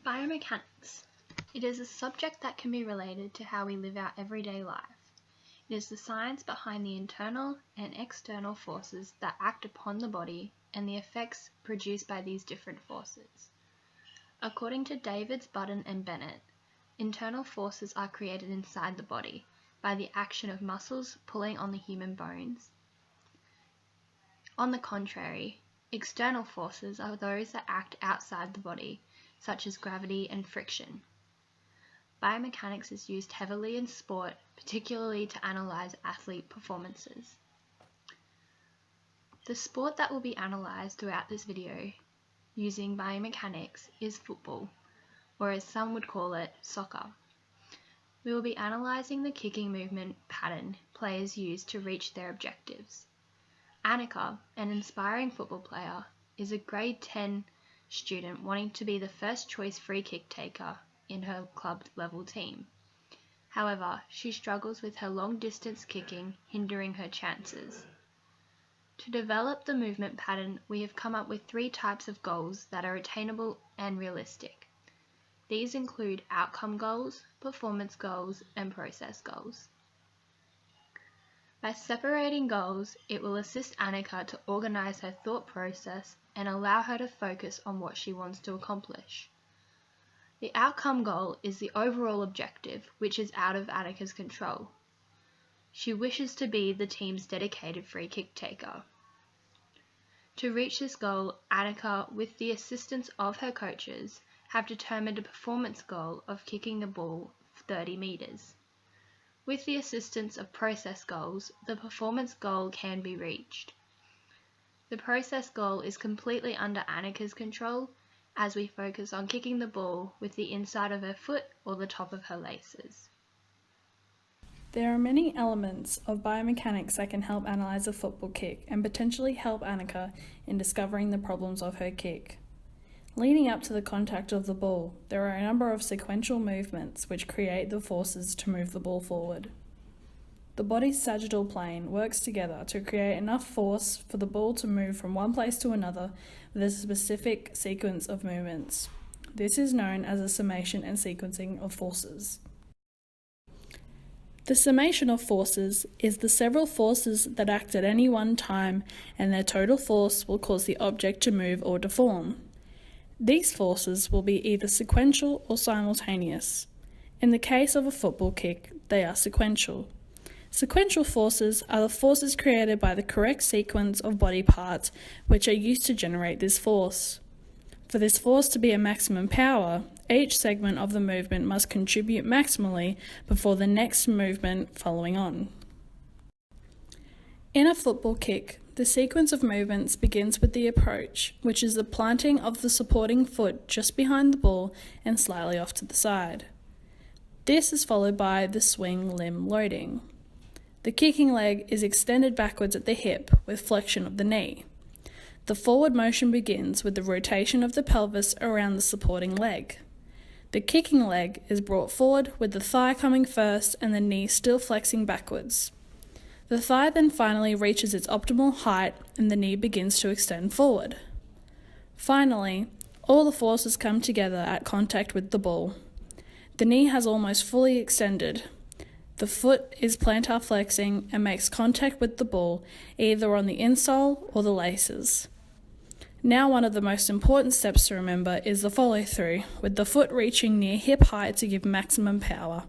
Biomechanics. It is a subject that can be related to how we live our everyday life. It is the science behind the internal and external forces that act upon the body and the effects produced by these different forces. According to Davids, Budden and Bennett, internal forces are created inside the body by the action of muscles pulling on the human bones. On the contrary, external forces are those that act outside the body, such as gravity and friction. Biomechanics is used heavily in sport, particularly to analyze athlete performances. The sport that will be analysed throughout this video using biomechanics is football, or as some would call it, soccer. We will be analysing the kicking movement pattern players use to reach their objectives. Annika, an inspiring football player, is a grade 10 student wanting to be the first choice free kick taker in her club level team. However, she struggles with her long distance kicking hindering her chances. To develop the movement pattern, we have come up with 3 types of goals that are attainable and realistic. These include outcome goals, performance goals, and process goals. By separating goals, it will assist Annika to organise her thought process and allow her to focus on what she wants to accomplish. The outcome goal is the overall objective, which is out of Annika's control. She wishes to be the team's dedicated free kick taker. To reach this goal, Annika, with the assistance of her coaches, have determined a performance goal of kicking the ball 30 metres. With the assistance of process goals, the performance goal can be reached. The process goal is completely under Annika's control, as we focus on kicking the ball with the inside of her foot or the top of her laces. There are many elements of biomechanics that can help analyse a football kick and potentially help Annika in discovering the problems of her kick. Leading up to the contact of the ball, there are a number of sequential movements which create the forces to move the ball forward. The body's sagittal plane works together to create enough force for the ball to move from one place to another with a specific sequence of movements. This is known as a summation and sequencing of forces. The summation of forces is the several forces that act at any one time, and their total force will cause the object to move or deform. These forces will be either sequential or simultaneous. In the case of a football kick, they are sequential. Sequential forces are the forces created by the correct sequence of body parts which are used to generate this force. For this force to be a maximum power, each segment of the movement must contribute maximally before the next movement following on. In a football kick, the sequence of movements begins with the approach, which is the planting of the supporting foot just behind the ball and slightly off to the side. This is followed by the swing limb loading. The kicking leg is extended backwards at the hip with flexion of the knee. The forward motion begins with the rotation of the pelvis around the supporting leg. The kicking leg is brought forward with the thigh coming first and the knee still flexing backwards. The thigh then finally reaches its optimal height and the knee begins to extend forward. Finally, all the forces come together at contact with the ball. The knee has almost fully extended. The foot is plantar flexing and makes contact with the ball either on the insole or the laces. Now one of the most important steps to remember is the follow-through, with the foot reaching near hip height to give maximum power.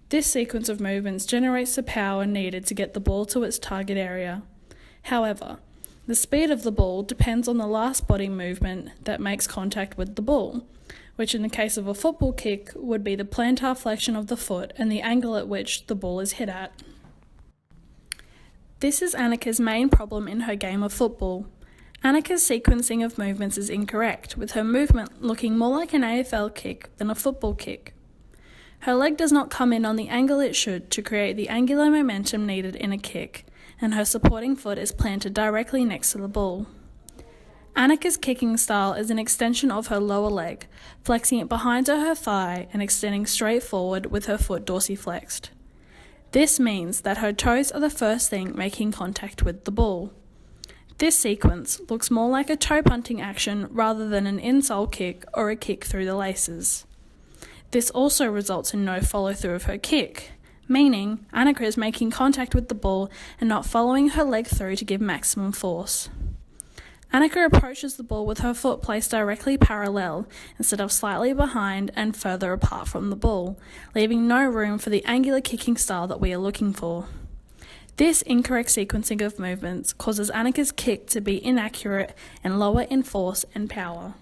This sequence of movements generates the power needed to get the ball to its target area. However, the speed of the ball depends on the last body movement that makes contact with the ball, which in the case of a football kick would be the plantar flexion of the foot and the angle at which the ball is hit at. This is Annika's main problem in her game of football. Annika's sequencing of movements is incorrect, with her movement looking more like an AFL kick than a football kick. Her leg does not come in on the angle it should to create the angular momentum needed in a kick, and her supporting foot is planted directly next to the ball. Annika's kicking style is an extension of her lower leg, flexing it behind her thigh and extending straight forward with her foot dorsiflexed. This means that her toes are the first thing making contact with the ball. This sequence looks more like a toe punting action rather than an insole kick or a kick through the laces. This also results in no follow through of her kick, meaning Annika is making contact with the ball and not following her leg through to give maximum force. Annika approaches the ball with her foot placed directly parallel instead of slightly behind and further apart from the ball, leaving no room for the angular kicking style that we are looking for. This incorrect sequencing of movements causes Annika's kick to be inaccurate and lower in force and power.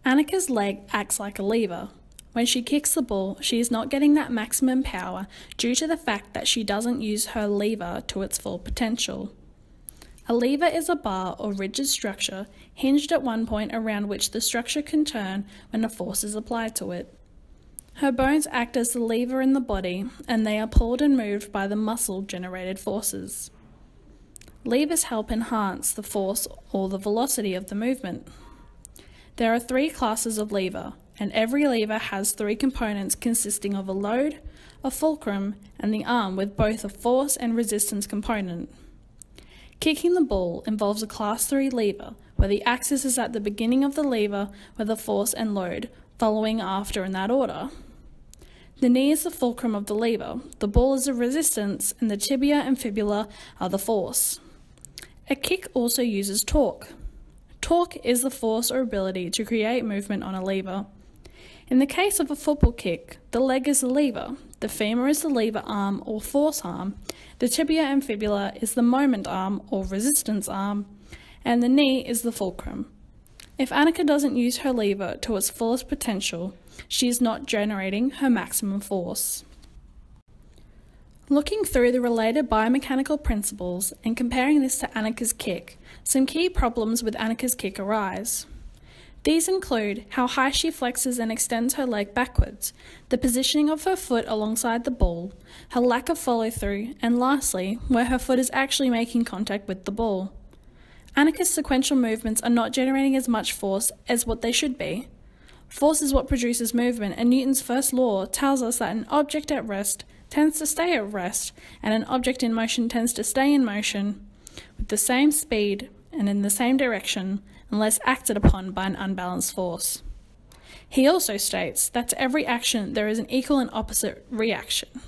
Annika's leg acts like a lever. When she kicks the ball, she is not getting that maximum power due to the fact that she doesn't use her lever to its full potential. A lever is a bar or rigid structure hinged at one point around which the structure can turn when a force is applied to it. Her bones act as the lever in the body, and they are pulled and moved by the muscle-generated forces. Levers help enhance the force or the velocity of the movement. There are 3 classes of lever, and every lever has 3 components consisting of a load, a fulcrum, and the arm with both a force and resistance component. Kicking the ball involves a Class 3 lever, where the axis is at the beginning of the lever with the force and load, following after in that order. The knee is the fulcrum of the lever, the ball is the resistance, and the tibia and fibula are the force. A kick also uses torque. Torque is the force or ability to create movement on a lever. In the case of a football kick, the leg is the lever, the femur is the lever arm or force arm, the tibia and fibula is the moment arm or resistance arm, and the knee is the fulcrum. If Annika doesn't use her lever to its fullest potential, she is not generating her maximum force. Looking through the related biomechanical principles and comparing this to Annika's kick, some key problems with Annika's kick arise. These include how high she flexes and extends her leg backwards, the positioning of her foot alongside the ball, her lack of follow-through, and lastly, where her foot is actually making contact with the ball. Annika's sequential movements are not generating as much force as what they should be. Force is what produces movement, and Newton's first law tells us that an object at rest tends to stay at rest, and an object in motion tends to stay in motion with the same speed and in the same direction unless acted upon by an unbalanced force. He also states that to every action there is an equal and opposite reaction.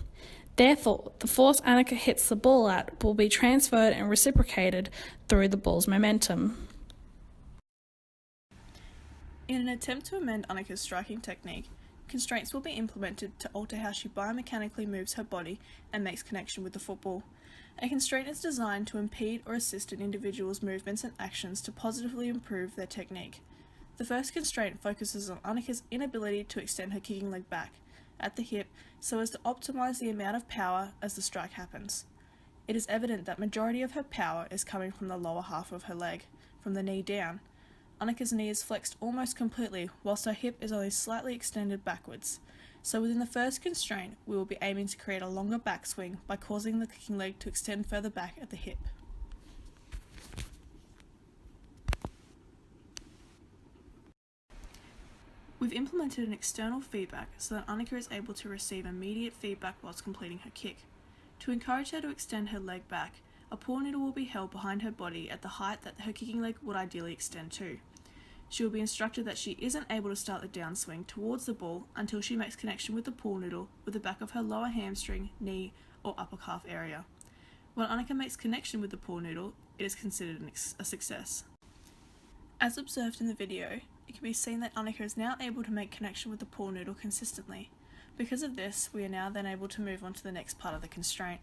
Therefore, the force Annika hits the ball at will be transferred and reciprocated through the ball's momentum. In an attempt to amend Annika's striking technique, constraints will be implemented to alter how she biomechanically moves her body and makes connection with the football. A constraint is designed to impede or assist an individual's movements and actions to positively improve their technique. The first constraint focuses on Annika's inability to extend her kicking leg back at the hip so as to optimize the amount of power as the strike happens. It is evident that majority of her power is coming from the lower half of her leg, from the knee down. Annika's knee is flexed almost completely, whilst her hip is only slightly extended backwards. So within the first constraint, we will be aiming to create a longer backswing by causing the kicking leg to extend further back at the hip. We've implemented an external feedback so that Annika is able to receive immediate feedback whilst completing her kick. To encourage her to extend her leg back, a pool noodle will be held behind her body at the height that her kicking leg would ideally extend to. She will be instructed that she isn't able to start the downswing towards the ball until she makes connection with the pool noodle with the back of her lower hamstring, knee, or upper calf area. When Annika makes connection with the pool noodle, it is considered a success. As observed in the video, it can be seen that Annika is now able to make connection with the pool noodle consistently. Because of this, we are now then able to move on to the next part of the constraint.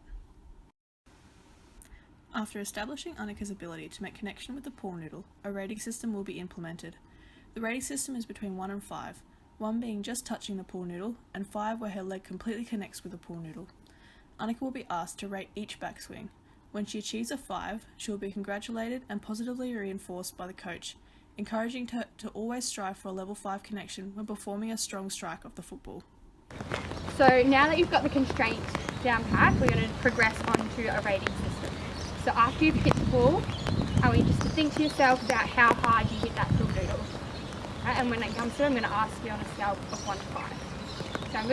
After establishing Annika's ability to make connection with the pool noodle, a rating system will be implemented. The rating system is between 1 and 5, 1 being just touching the pool noodle, and 5 where her leg completely connects with the pool noodle. Annika will be asked to rate each backswing. When she achieves a 5, she will be congratulated and positively reinforced by the coach, encouraging her to always strive for a level 5 connection when performing a strong strike of the football. So now that you've got the constraints down pat, we're going to progress on to a rating system. So after you've hit the ball, I want you just to think to yourself about how hard you hit that pool noodle. Right, and when it comes to it, I'm going to ask you on a scale of 1 to 5. So I'm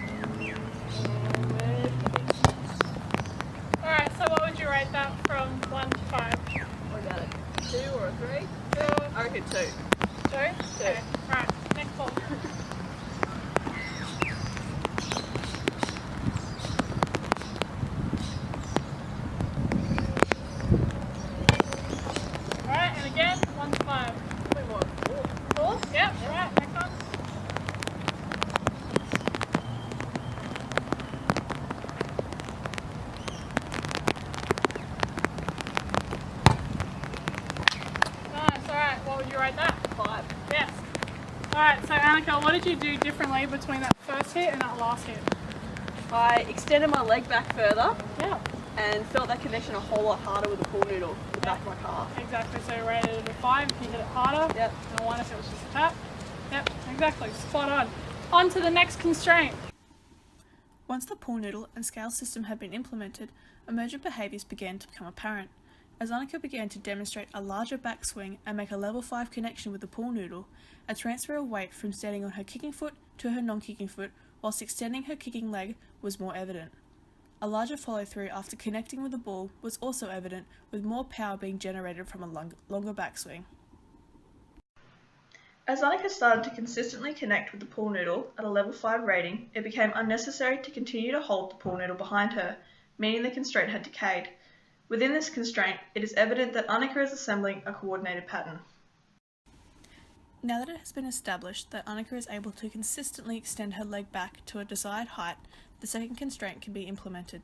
Alright, so what would you rate that from 1 to what did you do differently between that first hit and that last hit? I extended my leg back further Yeah. and felt that connection a whole lot harder with the pool noodle in the back of my calf. Exactly, so you're rated at a 5 if you hit it harder, Yep. and a 1 if it was just a tap. Yep, exactly, spot on. On to the next constraint. Once the pool noodle and scale system had been implemented, emergent behaviours began to become apparent. As Annika began to demonstrate a larger backswing and make a level 5 connection with the pool noodle, a transfer of weight from standing on her kicking foot to her non-kicking foot whilst extending her kicking leg was more evident. A larger follow-through after connecting with the ball was also evident, with more power being generated from a longer backswing. As Annika started to consistently connect with the pool noodle at a level 5 rating, it became unnecessary to continue to hold the pool noodle behind her, meaning the constraint had decayed. Within this constraint, it is evident that Annika is assembling a coordinated pattern. Now that it has been established that Annika is able to consistently extend her leg back to a desired height, the second constraint can be implemented.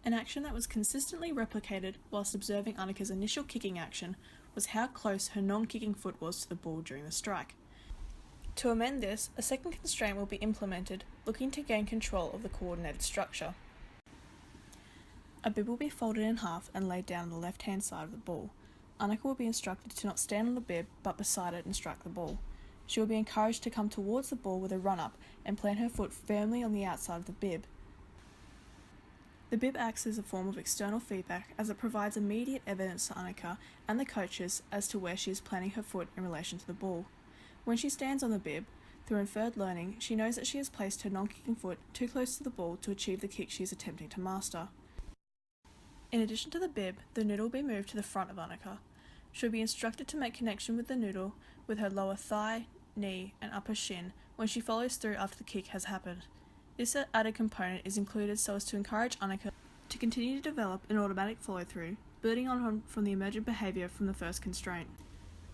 An action that was consistently replicated whilst observing Annika's initial kicking action was how close her non-kicking foot was to the ball during the strike. To amend this, a second constraint will be implemented, looking to gain control of the coordinated structure. A bib will be folded in half and laid down on the left-hand side of the ball. Annika will be instructed to not stand on the bib, but beside it and strike the ball. She will be encouraged to come towards the ball with a run-up and plant her foot firmly on the outside of the bib. The bib acts as a form of external feedback as it provides immediate evidence to Annika and the coaches as to where she is planting her foot in relation to the ball. When she stands on the bib, through inferred learning, she knows that she has placed her non-kicking foot too close to the ball to achieve the kick she is attempting to master. In addition to the bib, the noodle will be moved to the front of Annika. She will be instructed to make connection with the noodle with her lower thigh, knee and upper shin when she follows through after the kick has happened. This added component is included so as to encourage Annika to continue to develop an automatic follow-through, building on from the emergent behaviour from the first constraint.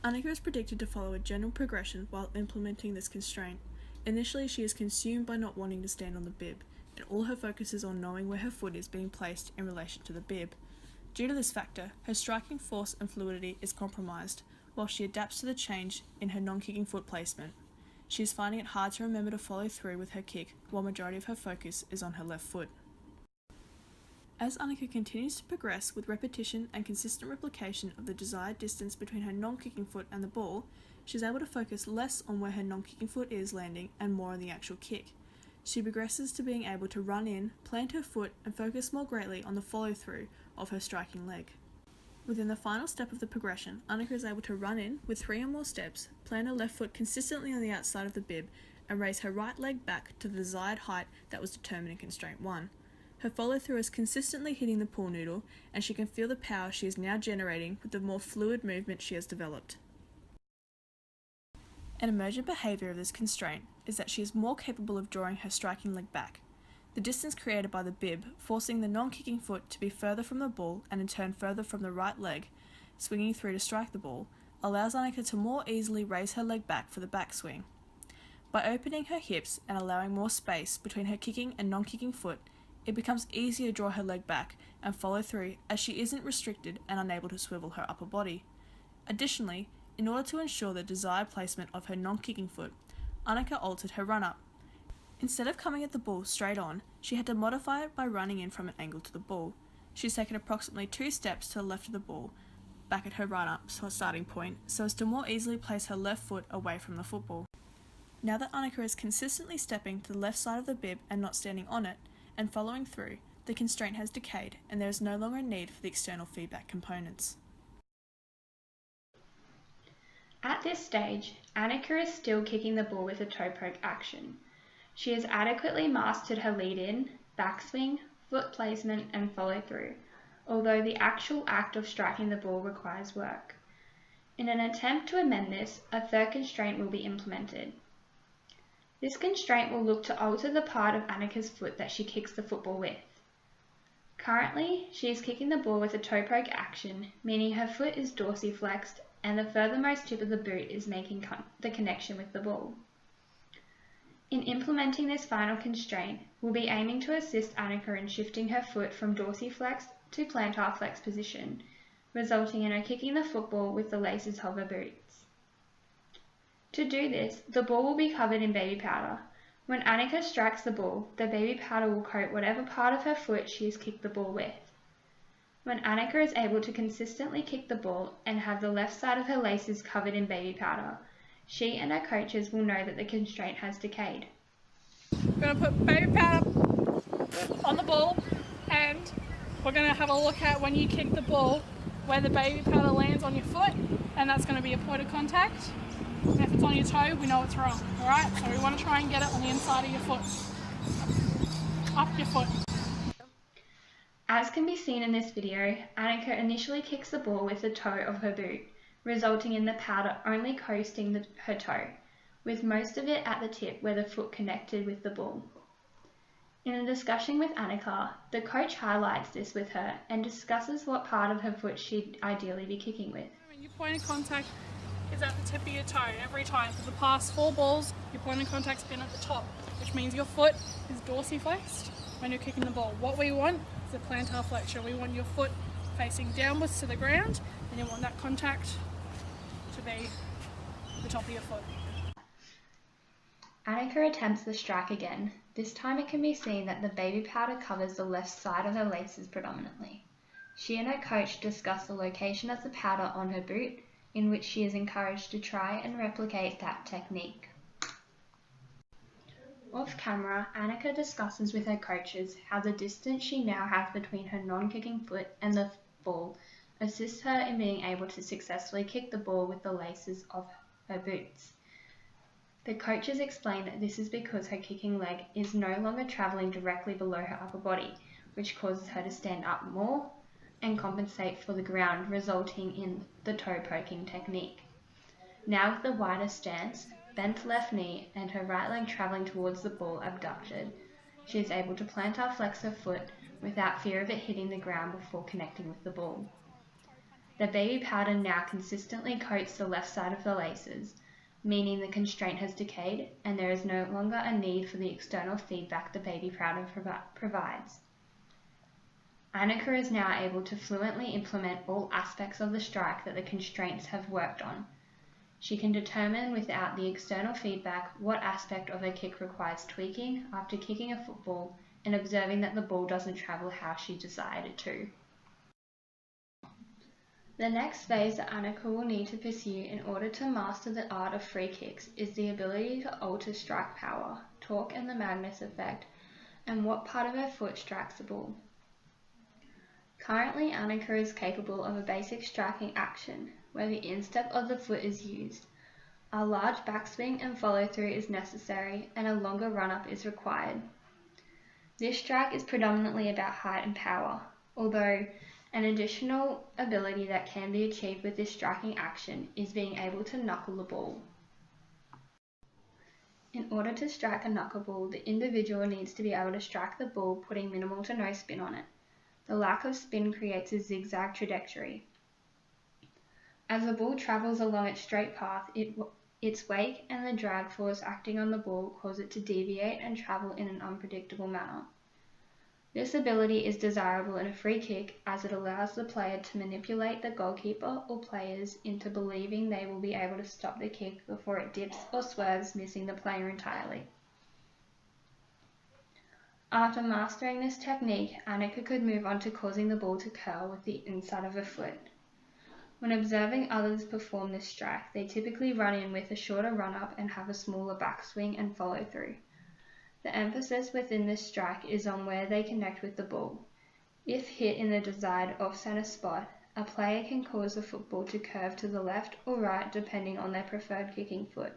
Annika is predicted to follow a general progression while implementing this constraint. Initially, she is consumed by not wanting to stand on the bib, and all her focus is on knowing where her foot is being placed in relation to the bib. Due to this factor, her striking force and fluidity is compromised, while she adapts to the change in her non-kicking foot placement. She is finding it hard to remember to follow through with her kick, while majority of her focus is on her left foot. As Annika continues to progress with repetition and consistent replication of the desired distance between her non-kicking foot and the ball, she is able to focus less on where her non-kicking foot is landing and more on the actual kick. She progresses to being able to run in, plant her foot and focus more greatly on the follow-through of her striking leg. Within the final step of the progression, Annika is able to run in with 3 or more steps, plant her left foot consistently on the outside of the bib, and raise her right leg back to the desired height that was determined in constraint 1. Her follow-through is consistently hitting the pool noodle, and she can feel the power she is now generating with the more fluid movement she has developed. An emergent behaviour of this constraint is that she is more capable of drawing her striking leg back. The distance created by the bib, forcing the non-kicking foot to be further from the ball and in turn further from the right leg, swinging through to strike the ball, allows Annika to more easily raise her leg back for the backswing. By opening her hips and allowing more space between her kicking and non-kicking foot, it becomes easier to draw her leg back and follow through as she isn't restricted and unable to swivel her upper body. Additionally, in order to ensure the desired placement of her non-kicking foot, Annika altered her run-up. Instead of coming at the ball straight on, she had to modify it by running in from an angle to the ball. She's taken approximately 2 steps to the left of the ball, back at her run-up starting point, so as to more easily place her left foot away from the football. Now that Annika is consistently stepping to the left side of the bib and not standing on it, and following through, the constraint has decayed and there is no longer a need for the external feedback components. At this stage, Annika is still kicking the ball with a toe poke action. She has adequately mastered her lead-in, backswing, foot placement and follow-through, although the actual act of striking the ball requires work. In an attempt to amend this, a third constraint will be implemented. This constraint will look to alter the part of Annika's foot that she kicks the football with. Currently, she is kicking the ball with a toe poke action, meaning her foot is dorsiflexed and the furthermost tip of the boot is making the connection with the ball. In implementing this final constraint, we'll be aiming to assist Annika in shifting her foot from dorsiflexed to plantar flex position, resulting in her kicking the football with the laces of her boots. To do this, the ball will be covered in baby powder. When Annika strikes the ball, the baby powder will coat whatever part of her foot she has kicked the ball with. When Annika is able to consistently kick the ball and have the left side of her laces covered in baby powder, she and her coaches will know that the constraint has decayed. We're going to put baby powder on the ball, and we're going to have a look at when you kick the ball where the baby powder lands on your foot, and that's going to be a point of contact. And if it's on your toe, we know it's wrong. Alright, so we want to try and get it on the inside of your foot. Up your foot. As can be seen in this video, Annika initially kicks the ball with the toe of her boot, resulting in the powder only coasting her toe, with most of it at the tip where the foot connected with the ball. In a discussion with Annika, the coach highlights this with her and discusses what part of her foot she'd ideally be kicking with. Your point of contact is at the tip of your toe every time. For the past 4 balls, your point of contact's been at the top, which means your foot is dorsiflexed when you're kicking the ball. What we want is a plantar flexion. We want your foot facing downwards to the ground, and you want that contact to be the top of your foot. Annika attempts the strike again. This time it can be seen that the baby powder covers the left side of her laces predominantly. She and her coach discuss the location of the powder on her boot, in which she is encouraged to try and replicate that technique. Off camera, Annika discusses with her coaches how the distance she now has between her non-kicking foot and the ball assists her in being able to successfully kick the ball with the laces of her boots. The coaches explain that this is because her kicking leg is no longer travelling directly below her upper body, which causes her to stand up more and compensate for the ground, resulting in the toe poking technique. Now with the wider stance, bent left knee and her right leg travelling towards the ball abducted, she is able to plantar flex her foot without fear of it hitting the ground before connecting with the ball. The baby powder now consistently coats the left side of the laces, meaning the constraint has decayed and there is no longer a need for the external feedback the baby powder provides. Annika is now able to fluently implement all aspects of the strike that the constraints have worked on. She can determine without the external feedback what aspect of her kick requires tweaking after kicking a football and observing that the ball doesn't travel how she desired it to. The next phase that Annika will need to pursue in order to master the art of free kicks is the ability to alter strike power, torque and the Magnus effect, and what part of her foot strikes the ball. Currently, Annika is capable of a basic striking action, where the instep of the foot is used. A large backswing and follow-through is necessary, and a longer run-up is required. This strike is predominantly about height and power, although an additional ability that can be achieved with this striking action is being able to knuckle the ball. In order to strike a knuckleball, the individual needs to be able to strike the ball putting minimal to no spin on it. The lack of spin creates a zigzag trajectory. As the ball travels along its straight path, its wake and the drag force acting on the ball cause it to deviate and travel in an unpredictable manner. This ability is desirable in a free kick as it allows the player to manipulate the goalkeeper or players into believing they will be able to stop the kick before it dips or swerves, missing the player entirely. After mastering this technique, Annika could move on to causing the ball to curl with the inside of her foot. When observing others perform this strike, they typically run in with a shorter run-up and have a smaller backswing and follow-through. The emphasis within this strike is on where they connect with the ball. If hit in the desired off-center spot, a player can cause the football to curve to the left or right depending on their preferred kicking foot.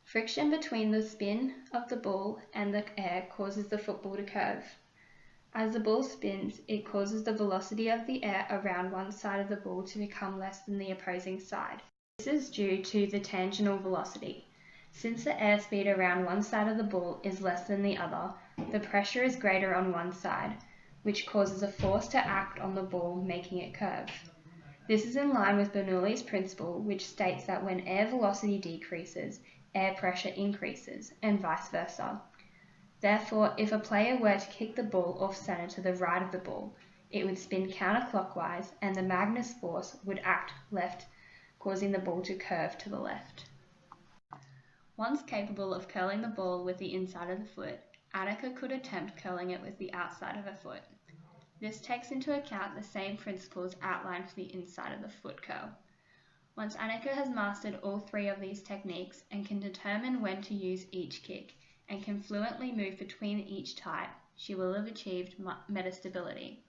Friction between the spin of the ball and the air causes the football to curve. As the ball spins, it causes the velocity of the air around one side of the ball to become less than the opposing side. This is due to the tangential velocity. Since the airspeed around one side of the ball is less than the other, the pressure is greater on one side, which causes a force to act on the ball, making it curve. This is in line with Bernoulli's principle, which states that when air velocity decreases, air pressure increases, and vice versa. Therefore, if a player were to kick the ball off-center to the right of the ball, it would spin counterclockwise and the Magnus force would act left causing the ball to curve to the left. Once capable of curling the ball with the inside of the foot, Annika could attempt curling it with the outside of her foot. This takes into account the same principles outlined for the inside of the foot curl. Once Annika has mastered all three of these techniques and can determine when to use each kick and can fluently move between each type, she will have achieved metastability.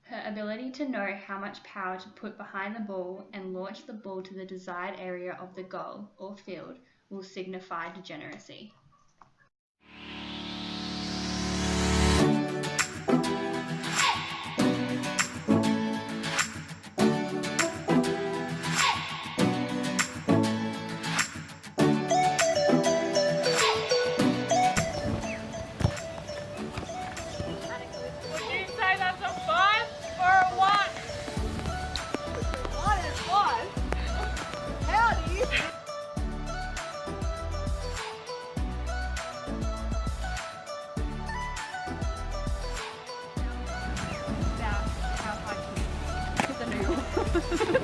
Her ability to know how much power to put behind the ball and launch the ball to the desired area of the goal or field will signify degeneracy. How high can you hit the noodle?